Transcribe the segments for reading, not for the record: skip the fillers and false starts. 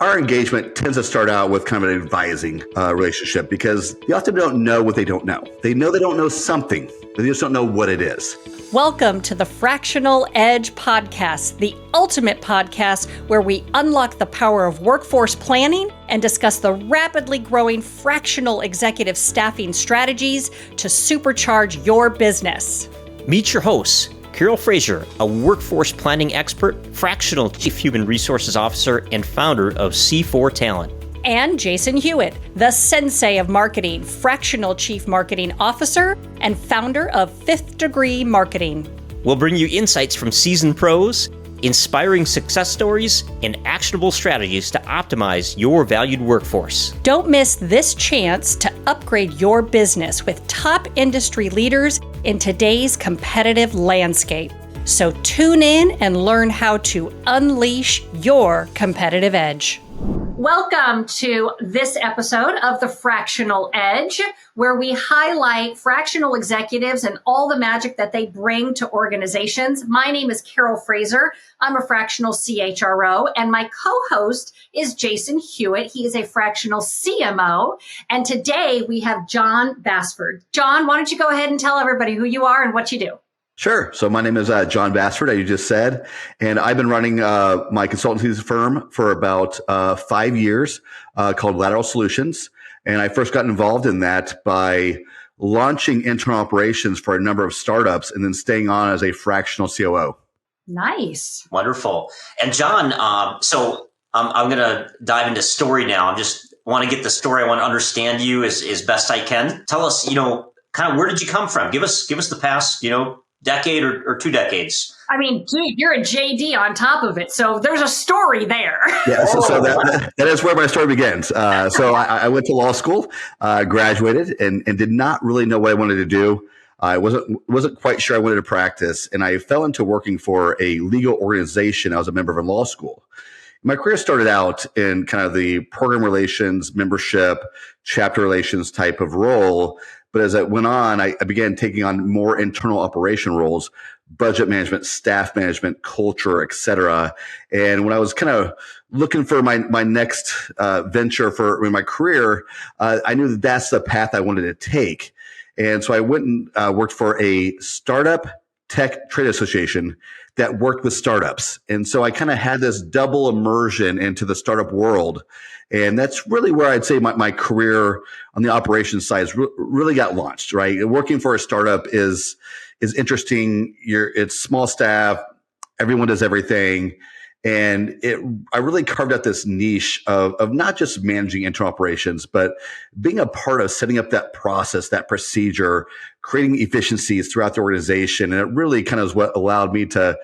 our engagement tends to start out with kind of an advising relationship because they often don't know what they don't know. They know they don't know something, but they just don't know what it is. Welcome to the Fractional Edge podcast, the ultimate podcast where we unlock the power of workforce planning and discuss the rapidly growing fractional executive staffing strategies to supercharge your business. Meet your hosts, Carol Fraser, a workforce planning expert, fractional chief human resources officer, and founder of C4 Talent. And Jason Hewitt, the sensei of marketing, fractional chief marketing officer, and founder of Fifth Degree Marketing. We'll bring you insights from seasoned pros, inspiring success stories, and actionable strategies to optimize your valued workforce. Don't miss this chance to upgrade your business with top industry leaders in today's competitive landscape. So tune in and learn how to unleash your competitive edge. Welcome to this episode of the Fractional Edge, where we highlight fractional executives and all the magic that they bring to organizations. My name is Carol Fraser. I'm a fractional CHRO, and my co-host is Jason Hewitt. He is a fractional CMO. And today we have John Bassford. John, why don't you go ahead and tell everybody who you are and what you do? Sure. So my name is John Bassford, as you just said, and I've been running my consultancy firm for about 5 years called Lateral Solutions. And I first got involved in that by launching internal operations for a number of startups and then staying on as a fractional COO. Nice. Wonderful. And John, I'm going to dive into story now. I just want to get the story. I want to understand you as best I can. Tell us, kind of where did you come from? Give us the past, decade or 2 decades. I mean, dude, you're a JD on top of it. So there's a story there. Yeah, so that is where my story begins. So I went to law school, graduated, and did not really know what I wanted to do. I wasn't quite sure I wanted to practice, and I fell into working for a legal organization. I was a member of a law school. My career started out in kind of the program relations, membership, chapter relations type of role. But as it went on, I began taking on more internal operation roles, budget management, staff management, culture, et cetera. And when I was kind of looking for my next venture in my career, I knew that that's the path I wanted to take. And so I went and worked for a startup tech trade association that worked with startups. And so I kind of had this double immersion into the startup world. And that's really where I'd say my career on the operations side really got launched, right? Working for a startup is interesting. It's small staff. Everyone does everything. And I really carved out this niche of not just managing internal operations, but being a part of setting up that process, that procedure, creating efficiencies throughout the organization. And it really kind of is what allowed me to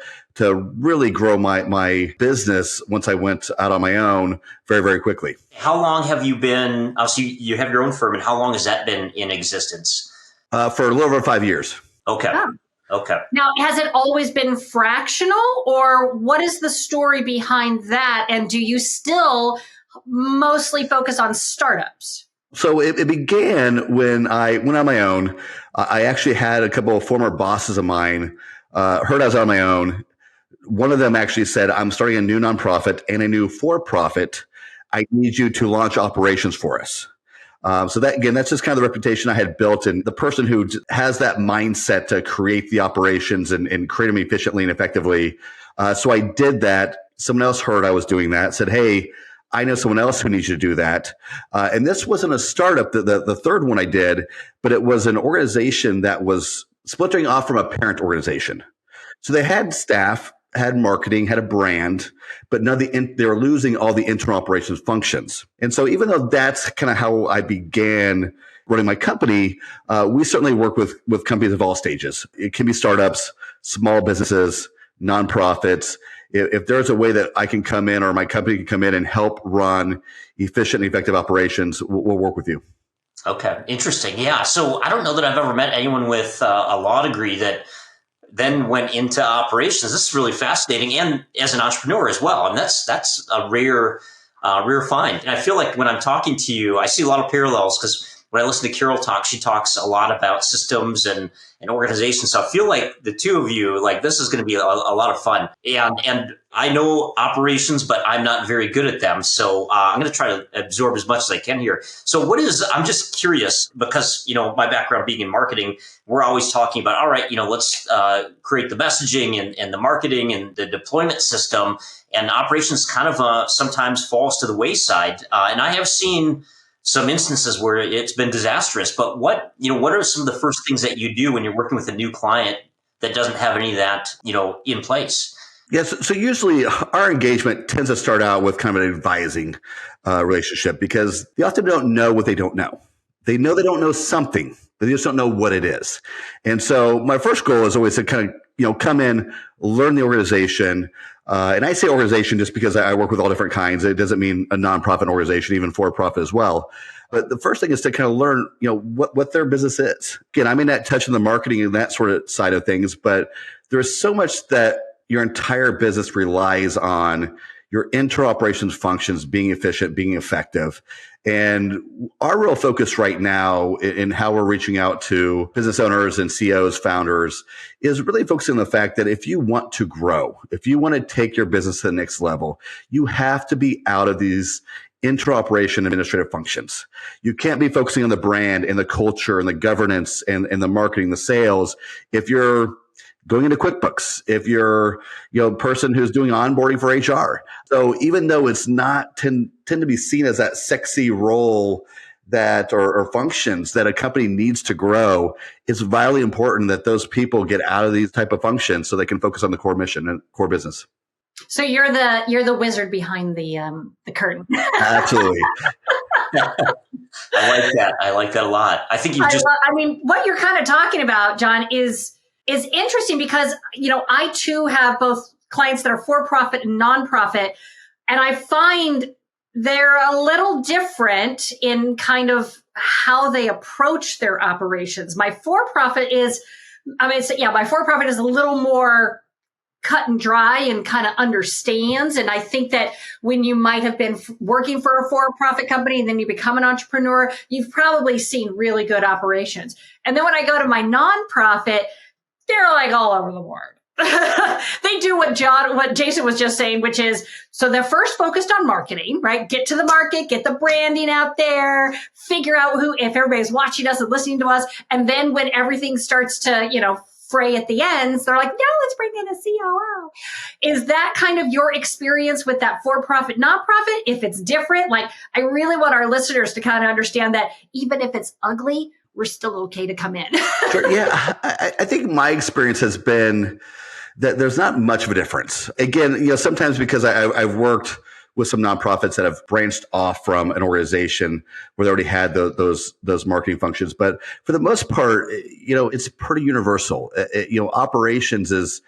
really grow my business once I went out on my own very, very quickly. How long have you been, obviously you have your own firm, and how long has that been in existence? For a little over 5 years. Okay. Oh. Okay. Now, has it always been fractional, or what is the story behind that? And do you still mostly focus on startups? So it began when I went on my own. I actually had a couple of former bosses of mine heard I was on my own. One of them actually said, I'm starting a new nonprofit and a new for-profit. I need you to launch operations for us. So that's just kind of the reputation I had built, and the person who has that mindset to create the operations and create them efficiently and effectively. So I did that. Someone else heard I was doing that, said, hey, I know someone else who needs you to do that. And this wasn't a startup, the third one I did, but it was an organization that was splintering off from a parent organization. So they had staff, had marketing, had a brand, but they were losing all the internal operations functions. And so even though that's kind of how I began running my company, we certainly work with companies of all stages. It can be startups, small businesses, nonprofits. If there's a way that I can come in or my company can come in and help run efficient and effective operations, we'll work with you. Okay. Interesting. Yeah. So I don't know that I've ever met anyone with a law degree that then went into operations. This is really fascinating, and as an entrepreneur as well. And that's a rare find. And I feel like when I'm talking to you, I see a lot of parallels because when I listen to Carol talk, she talks a lot about systems and organization. So I feel like the two of you, like this is going to be a lot of fun. And I know operations, but I'm not very good at them. So I'm going to try to absorb as much as I can here. So I'm just curious because, my background being in marketing, we're always talking about, all right, let's create the messaging and the marketing and the deployment system. And operations kind of sometimes falls to the wayside. And I have seen some instances where it's been disastrous. But what are some of the first things that you do when you're working with a new client that doesn't have any of that, in place? Yes. So usually our engagement tends to start out with kind of an advising relationship because they often don't know what they don't know. They know they don't know something, but they just don't know what it is. And so my first goal is always to kind of, come in, learn the organization. And I say organization just because I work with all different kinds. It doesn't mean a nonprofit organization, even for-profit as well. But the first thing is to kind of learn, what their business is. Again, I may not touch on the marketing and that sort of side of things, but there's so much that your entire business relies on your internal operations functions being efficient, being effective. And our real focus right now in how we're reaching out to business owners and CEOs, founders, is really focusing on the fact that if you want to grow, if you want to take your business to the next level, you have to be out of these inter-operation administrative functions. You can't be focusing on the brand and the culture and the governance and the marketing, the sales, if you're going into QuickBooks, if you're, a person who's doing onboarding for HR. So even though it's not tend to be seen as that sexy role that or functions that a company needs to grow, it's vitally important that those people get out of these type of functions so they can focus on the core mission and core business. So you're the wizard behind the curtain. Absolutely. I like that a lot. I think what you're kind of talking about, John, is interesting because, I too have both clients that are for-profit and nonprofit, and I find they're a little different in kind of how they approach their operations. My for-profit is a little more cut and dry and kind of understands. And I think that when you might have been working for a for-profit company and then you become an entrepreneur, you've probably seen really good operations. And then when I go to my nonprofit, they're like all over the board. They do what Jason was just saying, which is, so they're first focused on marketing, right? Get to the market, get the branding out there, figure out if everybody's watching us and listening to us. And then when everything starts to, fray at the ends, they're like, no, let's bring in a COO. Is that kind of your experience with that for-profit, nonprofit? If it's different, I really want our listeners to kind of understand that even if it's ugly, we're still okay to come in. Sure. Yeah. I think my experience has been that there's not much of a difference. Again, sometimes because I've worked with some nonprofits that have branched off from an organization where they already had those marketing functions. But for the most part, it's pretty universal. Operations is,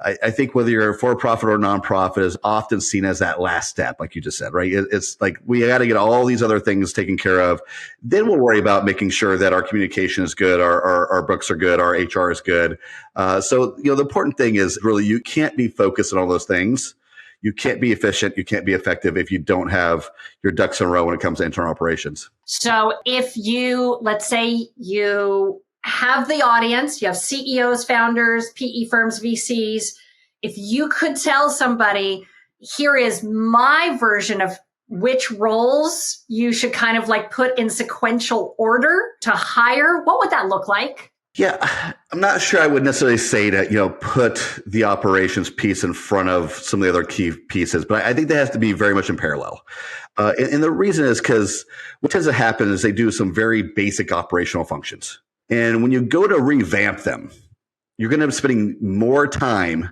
I think whether you're a for-profit or nonprofit, is often seen as that last step, like you just said, right? It's like we got to get all these other things taken care of. Then we'll worry about making sure that our communication is good, our books are good, our HR is good. So the important thing is really you can't be focused on all those things. You can't be efficient. You can't be effective if you don't have your ducks in a row when it comes to internal operations. So if let's say you have the audience, you have CEOs, founders, PE firms, VCs. If you could tell somebody, here is my version of which roles you should kind of put in sequential order to hire, what would that look like? Yeah, I'm not sure I would necessarily say to, put the operations piece in front of some of the other key pieces, but I think they have to be very much in parallel. And the reason is because what tends to happen is they do some very basic operational functions. And when you go to revamp them, you're going to be spending more time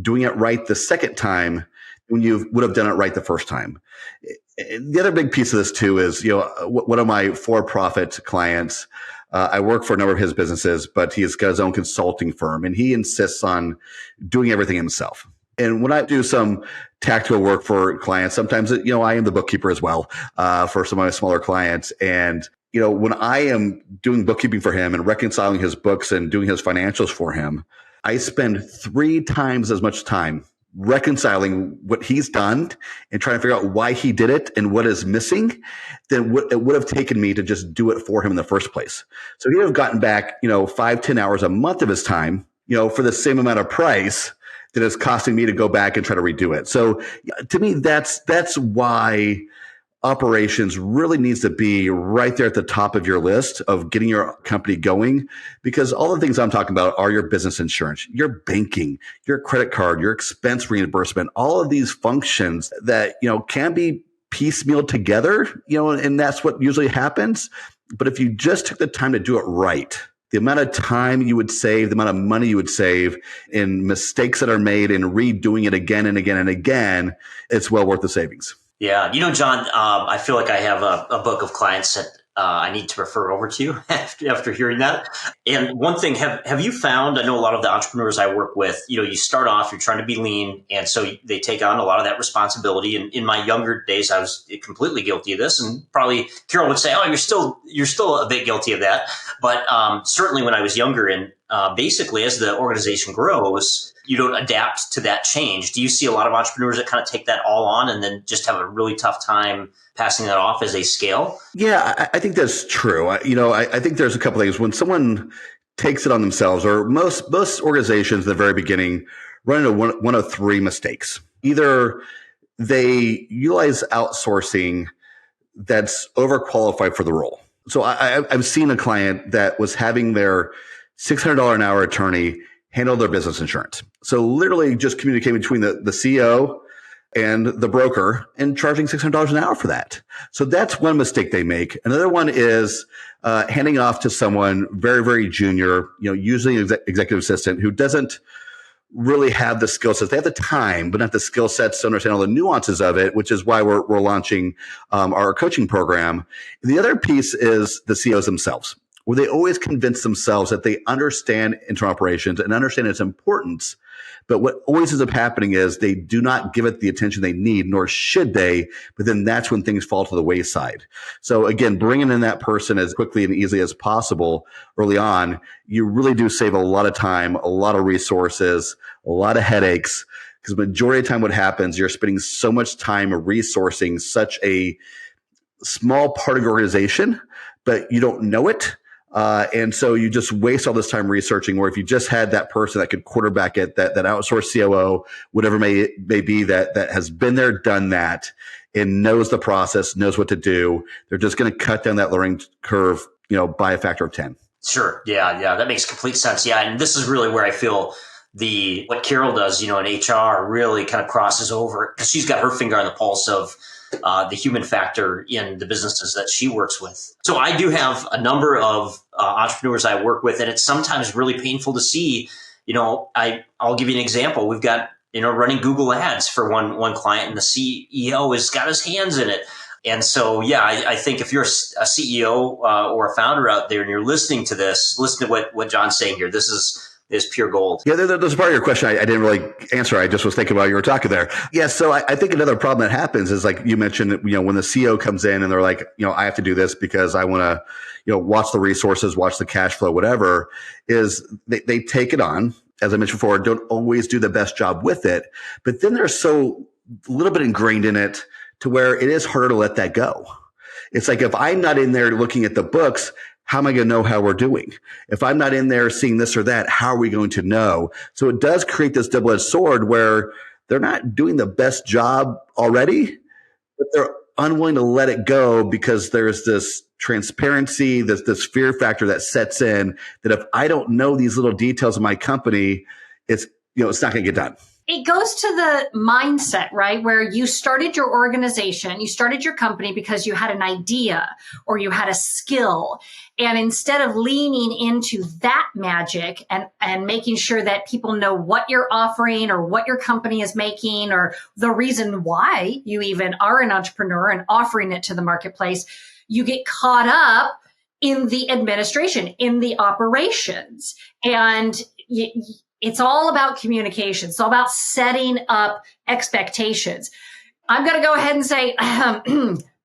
doing it right the second time when you would have done it right the first time. The other big piece of this too is, one of my for-profit clients, I work for a number of his businesses, but he's got his own consulting firm and he insists on doing everything himself. And when I do some tactical work for clients, sometimes, I am the bookkeeper as well, for some of my smaller clients. And when I am doing bookkeeping for him and reconciling his books and doing his financials for him, I spend 3 times as much time reconciling what he's done and trying to figure out why he did it and what is missing than what it would have taken me to just do it for him in the first place. So he would have gotten back, 5-10 hours a month of his time, for the same amount of price that it's costing me to go back and try to redo it. So to me, that's why operations really needs to be right there at the top of your list of getting your company going, because all the things I'm talking about are your business insurance, your banking, your credit card, your expense reimbursement, all of these functions that, can be piecemeal together, and that's what usually happens. But if you just took the time to do it right, the amount of time you would save, the amount of money you would save in mistakes that are made and redoing it again and again and again, it's well worth the savings. Yeah. John, I feel like I have a book of clients that I need to refer over to you after hearing that. And one thing, have you found, I know a lot of the entrepreneurs I work with, you start off, you're trying to be lean. And so they take on a lot of that responsibility. And in my younger days, I was completely guilty of this. And probably Carol would say, oh, you're still a bit guilty of that. But certainly when I was younger, and basically as the organization grows, you don't adapt to that change. Do you see a lot of entrepreneurs that kind of take that all on and then just have a really tough time passing that off as they scale? Yeah, I think that's true. I think there's a couple things. When someone takes it on themselves, or most organizations at the very beginning run into one of three mistakes. Either they utilize outsourcing that's overqualified for the role. So I've seen a client that was having their $600 an hour attorney handle their business insurance. So literally just communicating between the CEO and the broker and charging $600 an hour for that. So that's one mistake they make. Another one is handing off to someone very, very junior, usually an executive assistant who doesn't really have the skill sets. They have the time, but not the skill sets to understand all the nuances of it, which is why we're launching our coaching program. The other piece is the CEOs themselves, where they always convince themselves that they understand internal operations and understand its importance. But what always ends up happening is they do not give it the attention they need, nor should they. But then that's when things fall to the wayside. So again, bringing in that person as quickly and easily as possible early on, you really do save a lot of time, a lot of resources, a lot of headaches. Because the majority of the time what happens, you're spending so much time resourcing such a small part of your organization, but you don't know it. And so you just waste all this time researching, where if you just had that person that could quarterback it, that outsourced COO, whatever may be, that has been there, done that, and knows the process, knows what to do, they're just going to cut down that learning curve, by a factor of 10. Sure. Yeah. That makes complete sense. Yeah. And this is really where I feel what Carol does, in HR really kind of crosses over, because she's got her finger on the pulse of the human factor in the businesses that she works with. So I do have a number of entrepreneurs I work with, and it's sometimes really painful to see. I'll give you an example. We've got running Google Ads for one client, and the CEO has got his hands in it. And so, yeah, I think if you're a CEO or a founder out there and you're listening to this, listen to what John's saying here. This is pure gold. Yeah, there's a part of your question I didn't really answer. I just was thinking while you were talking there. Yeah, so I think another problem that happens is, like you mentioned, when the CEO comes in and they're like, I have to do this because I want to, watch the resources, watch the cash flow, whatever, is they take it on. As I mentioned before, don't always do the best job with it. But then they're so a little bit ingrained in it to where it is harder to let that go. It's like, if I'm not in there looking at the books, how am I going to know how we're doing? If I'm not in there seeing this or that, how are we going to know? So it does create this double-edged sword where they're not doing the best job already, but they're unwilling to let it go because there's this transparency, this fear factor that sets in that if I don't know these little details of my company, it's not going to get done. It goes to the mindset, right? Where you started your organization, you started your company because you had an idea or you had a skill. And instead of leaning into that magic and making sure that people know what you're offering or what your company is making or the reason why you even are an entrepreneur and offering it to the marketplace, you get caught up in the administration, in the operations. And it's all about communication. It's all about setting up expectations. I'm going to go ahead and say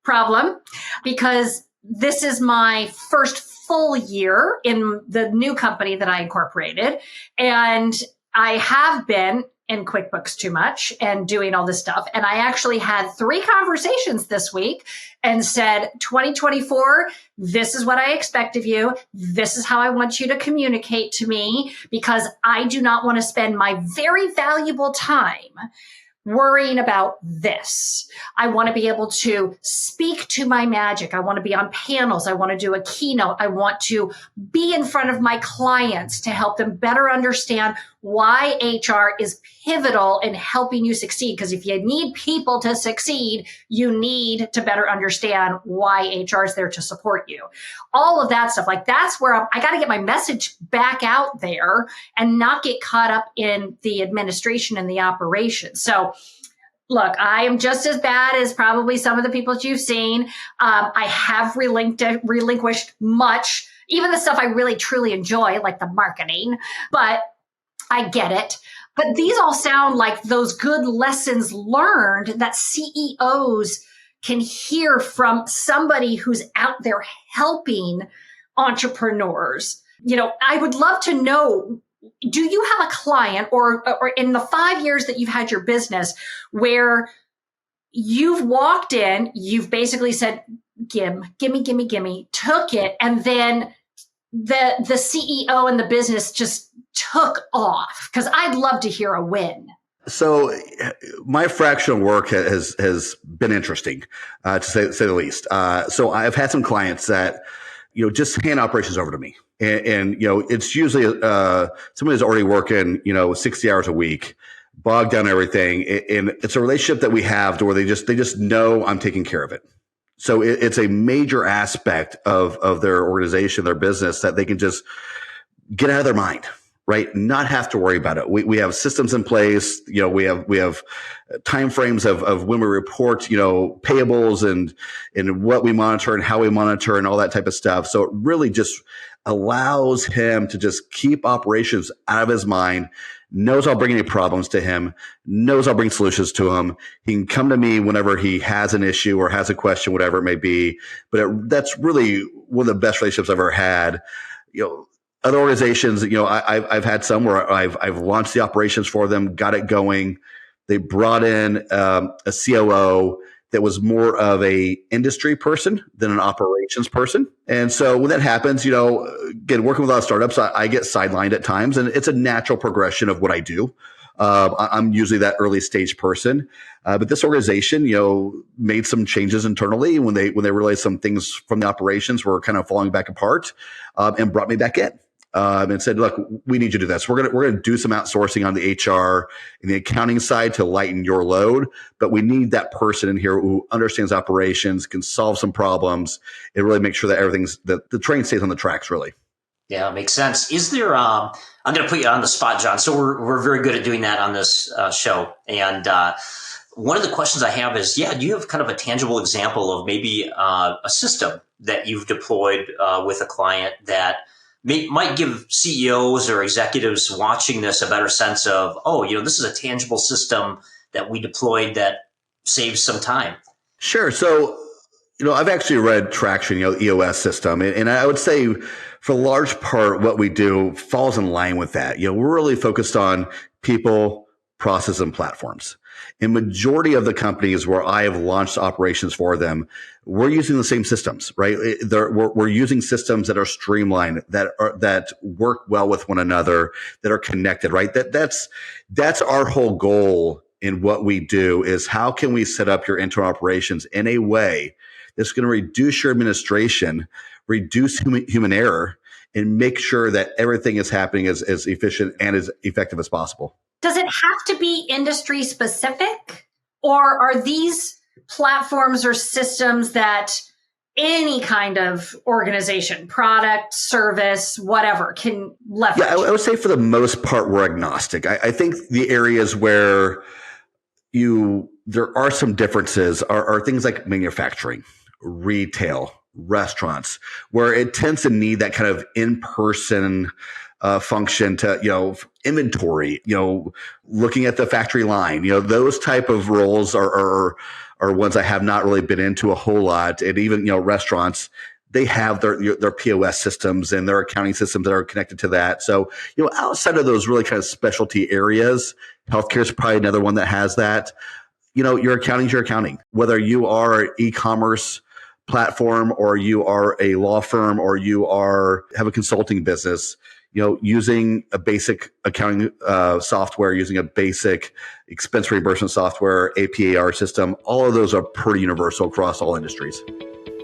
problem, because this is my first full year in the new company that I incorporated. And I have been in QuickBooks too much and doing all this stuff. And I actually had 3 conversations this week and said, 2024, this is what I expect of you. This is how I want you to communicate to me, because I do not want to spend my very valuable time worrying about this. I want to be able to speak to my magic. I want to be on panels. I want to do a keynote. I want to be in front of my clients to help them better understand why HR is pivotal in helping you succeed. Because if you need people to succeed, you need to better understand why HR is there to support you. All of that stuff, like that's where I got to get my message back out there and not get caught up in the administration and the operation. So look, I am just as bad as probably some of the people that you've seen. I have relinquished much, even the stuff I really truly enjoy, like the marketing, but I get it. But these all sound like those good lessons learned that CEOs can hear from somebody who's out there helping entrepreneurs. You know, I would love to know, do you have a client or in the 5 years that you've had your business where you've walked in, you've basically said, gimme, took it, and then the CEO and the business just took off? Because I'd love to hear a win. So my fractional work has been interesting, to say the least. So I've had some clients that, just hand operations over to me. And it's usually somebody who's already working, 60 hours a week, bogged down everything. And it's a relationship that we have to where they just know I'm taking care of it. So it's a major aspect of their organization, their business, that they can just get out of their mind, right? Not have to worry about it. We have systems in place. We have timeframes of when we report, payables and what we monitor and how we monitor and all that type of stuff. So it really just allows him to just keep operations out of his mind, knows I'll bring any problems to him, knows I'll bring solutions to him. He can come to me whenever he has an issue or has a question, whatever it may be. But that's really one of the best relationships I've ever had. Other organizations, I've had some where I've launched the operations for them, got it going. They brought in a COO that was more of a industry person than an operations person. And so when that happens, again, working with a lot of startups, I get sidelined at times, and it's a natural progression of what I do. I'm usually that early stage person. But this organization, made some changes internally when they realized some things from the operations were kind of falling back apart, and brought me back in. And said, look, we need you to do this. We're going to do some outsourcing on the HR and the accounting side to lighten your load. But we need that person in here who understands operations, can solve some problems, and really make sure that the train stays on the tracks, really. Yeah, makes sense. Is there, I'm going to put you on the spot, John. So we're very good at doing that on this show. And one of the questions I have is, do you have kind of a tangible example of maybe a system that you've deployed with a client that might give CEOs or executives watching this a better sense of, this is a tangible system that we deployed that saves some time? Sure. So, I've actually read Traction, EOS system, and I would say for the large part, what we do falls in line with that. We're really focused on people, process, and platforms. In majority of the companies where I have launched operations for them, we're using the same systems, right? We're using systems that are streamlined, that work well with one another, that are connected, right? That's our whole goal in what we do, is how can we set up your internal operations in a way that's going to reduce your administration, reduce human error, and make sure that everything is happening as efficient and as effective as possible. Does it have to be industry specific, or are these platforms or systems that any kind of organization, product, service, whatever, can leverage? Yeah, I would say for the most part, we're agnostic. I think the areas where there are some differences are things like manufacturing, retail, restaurants, where it tends to need that kind of in-person function to, inventory, looking at the factory line, those type of roles are ones I have not really been into a whole lot. And even, restaurants, they have their POS systems and their accounting systems that are connected to that. So, outside of those really kind of specialty areas, healthcare is probably another one that has that. Your accounting is your accounting. Whether you are an e-commerce platform or you are a law firm or you have a consulting business, using a basic accounting software, using a basic expense reimbursement software, APAR system, all of those are pretty universal across all industries.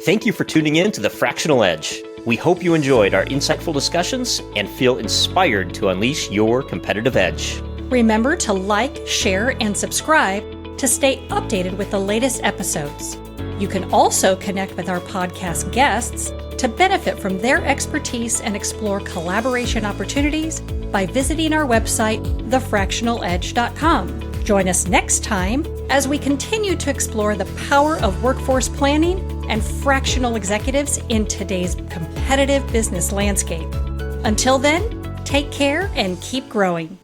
Thank you for tuning in to The Fractional Edge. We hope you enjoyed our insightful discussions and feel inspired to unleash your competitive edge. Remember to like, share, and subscribe to stay updated with the latest episodes. You can also connect with our podcast guests to benefit from their expertise and explore collaboration opportunities by visiting our website, thefractionaledge.com. Join us next time as we continue to explore the power of workforce planning and fractional executives in today's competitive business landscape. Until then, take care and keep growing.